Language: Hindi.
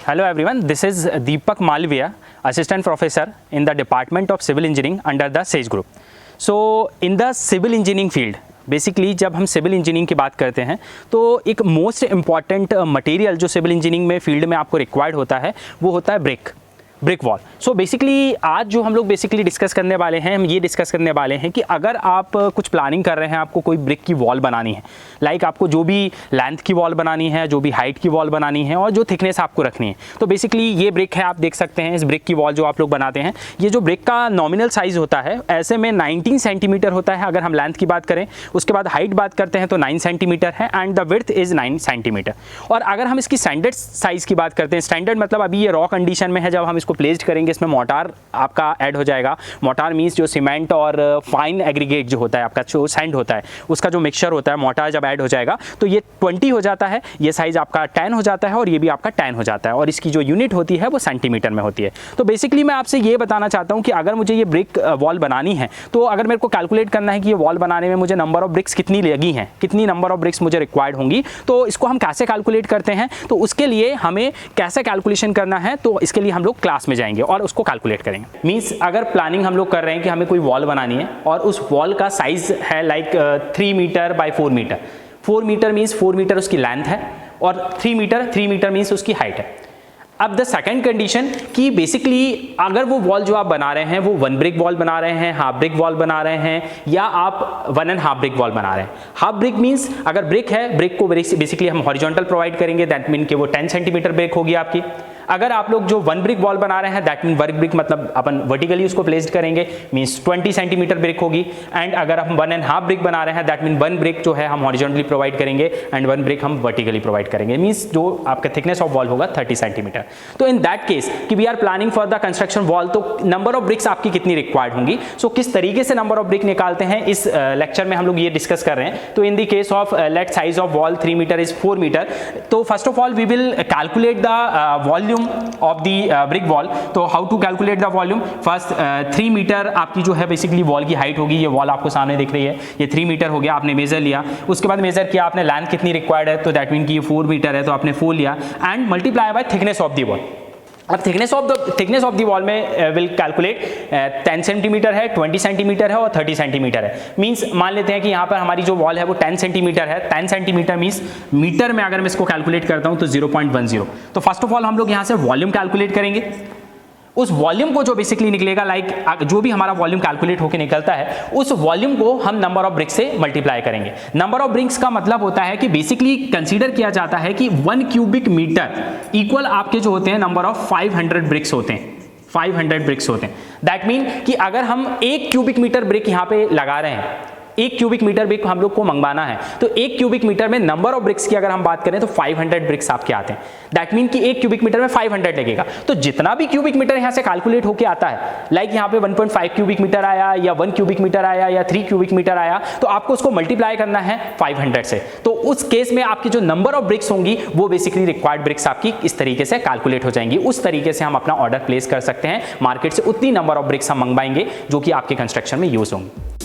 Hello everyone, this is Deepak Malviya, Assistant Professor in the Department of Civil Engineering under the SAGE Group. So in the civil engineering field, basically जब हम सिविल इंजीनियरिंग की बात करते हैं तो एक मोस्ट इम्पॉर्टेंट मटेरियल जो सिविल इंजीनियरिंग में फील्ड में आपको रिक्वायर्ड होता है वो होता है ब्रिक वॉल। सो बेसिकली आज जो हम लोग बेसिकली डिस्कस करने वाले हैं, हम ये डिस्कस करने वाले हैं कि अगर आप कुछ प्लानिंग कर रहे हैं, आपको कोई ब्रिक की वॉल बनानी है, लाइक आपको जो भी लेंथ की वॉल बनानी है, जो भी हाइट की वॉल बनानी है और जो थिकनेस आपको रखनी है, तो बेसिकली ये ब्रिक है। आप देख सकते हैं इस ब्रिक की वॉल जो आप लोग बनाते हैं, ये जो ब्रिक का नॉमिनल साइज़ होता है ऐसे में 19 सेंटीमीटर होता है अगर हम लेंथ की बात करें। उसके बाद हाइट बात करते हैं तो 9 सेंटीमीटर है and the width is 9 centimetre. और अगर हम इसकी स्टैंडर्ड साइज़ की बात करते हैं, स्टैंडर्ड मतलब अभी ये रॉ कंडीशन में है, जब हम इसको प्लेस्ड करेंगे इसमें मोटार आपका ऐड हो जाएगा। मोटार मीन्स जो सीमेंट और फाइन एग्रीगेट जो होता है आपका, जो सैंड होता है उसका जो मिक्सचर होता है, मोटार जब ऐड हो जाएगा तो ये 20 हो जाता है, ये साइज़ आपका 10 हो जाता है और ये भी आपका 10 हो जाता है और इसकी जो यूनिट होती है वो सेंटीमीटर में होती है। तो बेसिकली मैं आपसे ये बताना चाहता हूँ कि अगर मुझे ये ब्रिक वॉल बनानी है तो अगर मेरे को कैलकुलेट करना है कि ये वॉल बनाने में मुझे नंबर ऑफ ब्रिक्स कितनी लगी हैं, कितनी नंबर ऑफ ब्रिक्स मुझे रिक्वायर्ड होंगी, तो इसको हम कैसे कैलकुलेट करते हैं, तो उसके लिए हमें कैसे कैलकुलेशन करना है तो इसके लिए हम लोग क्लास में जाएंगे और उसको कैलकुलेट करेंगे। मीन्स अगर प्लानिंग हम लोग कर रहे हैं कि हमें कोई वॉल बनानी है और उस वॉल का साइज है like 3 metre by 4 metre. 4 metre means 4 metre उसकी लेंथ है और 3 मीटर मीन्स उसकी हाइट है। अब द सेकंड कंडीशन कि बेसिकली अगर वो वॉल जो आप बना रहे हैं वो 1 ब्रिक वॉल बना रहे हैं, हाफ ब्रिक वॉल बना रहे हैं, या आप 1.5 ब्रिक वॉल बना रहे हैं। हाफ ब्रिक मीन्स अगर ब्रिक है, ब्रिक को बेसिकली हम हॉरिजॉन्टल प्रोवाइड करेंगे, दैट मीन कि वो 10 सेंटीमीटर ब्रिक होगी आपकी। अगर आप लोग जो 1 ब्रिक वॉल बना रहे हैं दैट मीन 1 ब्रिक मतलब अपन वर्टिकली उसको प्लेस्ड करेंगे, मीन्स 20 सेंटीमीटर ब्रिक होगी। एंड अगर हम 1.5 ब्रिक बना रहे हैं दैट मीन 1 ब्रिक जो है हम हॉरिजॉन्टली प्रोवाइड करेंगे एंड 1 ब्रिक हम वर्टिकली प्रोवाइड करेंगे, मीन्स जो आपका थिकनेस ऑफ वॉल होगा 30 सेंटीमीटर। तो इन दैट केस कि we are planning for the construction wall, तो नंबर ऑफ ब्रिक्स आपकी कितनी रिक्वायर्ड होंगी। सो किस तरीके से नंबर ऑफ ब्रिक निकालते हैं इस लेक्चर में हम लोग ये डिस्कस कर रहे हैं। तो in the case of let size of wall 3 metre is 4 metre, तो first of all we will calculate the volume of the brick wall. तो how to calculate the volume, first 3 metre आपकी जो है बेसिकली वॉल की हाइट होगी। ये वॉल आपको सामने दिख रही है, ये 3 मीटर हो गया, आपने मेजर लिया। उसके बाद मेजर किया आपने लेंथ कितनी रिक्वायर्ड है, तो दैट मीन कि ये 4 मीटर है तो आपने 4 लिया and multiply by thickness of the wall. अब थिकनेस ऑफ द वॉल में विल कैलकुलेट 10 सेंटीमीटर है, 20 सेंटीमीटर है और 30 सेंटीमीटर है। मींस मान लेते हैं कि यहाँ पर हमारी जो वॉल है वो 10 सेंटीमीटर है। 10 सेंटीमीटर मींस मीटर में अगर मैं इसको कैलकुलेट करता हूँ तो 0.10। तो फर्स्ट ऑफ ऑल हम लोग यहाँ से वॉल्यूम कैलकुलेट करेंगे। उस वॉल्यूम को जो बेसिकली निकलेगा, लाइक जो भी हमारा वॉल्यूम कैलकुलेट होकर निकलता है उस वॉल्यूम को हम नंबर ऑफ ब्रिक्स से मल्टीप्लाई करेंगे। नंबर ऑफ ब्रिक्स का मतलब होता है कि बेसिकली कंसीडर किया जाता है कि 1 क्यूबिक मीटर इक्वल आपके जो होते हैं नंबर ऑफ 500 ब्रिक्स होते हैं। 500 ब्रिक्स होते हैं। दैट मीन कि अगर हम 1 क्यूबिक मीटर ब्रिक यहाँ पे लगा रहे हैं, 1 क्यूबिक मीटर ब्रिक हम लोग को मंगवाना है, तो 1 क्यूबिक मीटर में नंबर ऑफ ब्रिक्स की अगर हम बात करें तो 500 ब्रिक्स आपके आते हैं। दैट मीन कि 1 क्यूबिक मीटर में 500 लगेगा। तो जितना भी क्यूबिक मीटर यहाँ से कैलकुलेट होके आता है, लाइक यहाँ पे 1.5 क्यूबिक मीटर आया या 1 क्यूबिक मीटर आया या 3 क्यूबिक मीटर आया, तो आपको उसको मल्टीप्लाई करना है 500 से। तो उस केस में आपकी जो नंबर ऑफ ब्रिक्स होंगी वो बेसिकली रिक्वायर्ड ब्रिक्स आपकी इस तरीके से कैलकुलेट हो जाएंगी। उस तरीके से हम अपना ऑर्डर प्लेस कर सकते हैं। मार्केट से उतनी नंबर ऑफ ब्रिक्स हम मंगवाएंगे जो कि आपके कंस्ट्रक्शन में यूज होंगी।